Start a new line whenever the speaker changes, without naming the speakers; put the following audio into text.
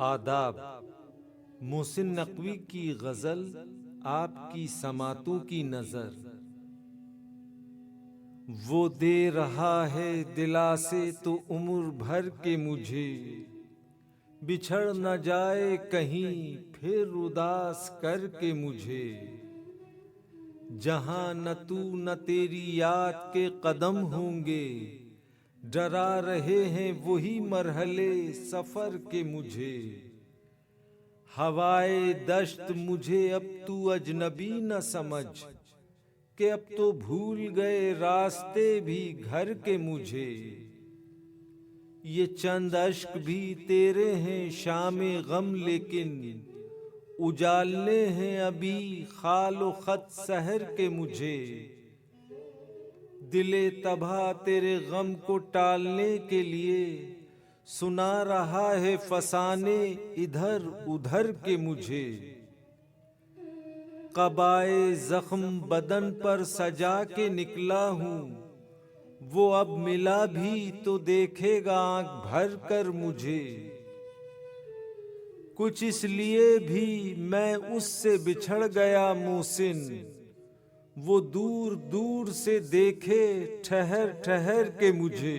आदाब। मोहसिन नकवी की गजल, आपकी समातों की नजर। वो दे रहा है दिलासे तो उम्र भर के मुझे, बिछड़ न जाए कहीं फिर उदास करके मुझे। जहां न तू न तेरी याद के कदम होंगे, डरा रहे हैं वही मरहले सफर के मुझे। हवाए दश्त मुझे अब तू अजनबी न समझ, कि अब तो भूल गए रास्ते भी घर के मुझे। ये चंद अश्क भी तेरे हैं शामे गम, लेकिन उजालने हैं अभी खालो खत सहर के मुझे। दिले तबाह तेरे गम को टालने के लिए सुना रहा है फसाने इधर उधर के मुझे। कबाए जख्म बदन पर सजा के निकला हूँ, वो अब मिला भी तो देखेगा आंख भर कर मुझे। कुछ इसलिए भी मैं उससे बिछड़ गया मोहसिन, वो दूर दूर से देखे ठहर ठहर के मुझे।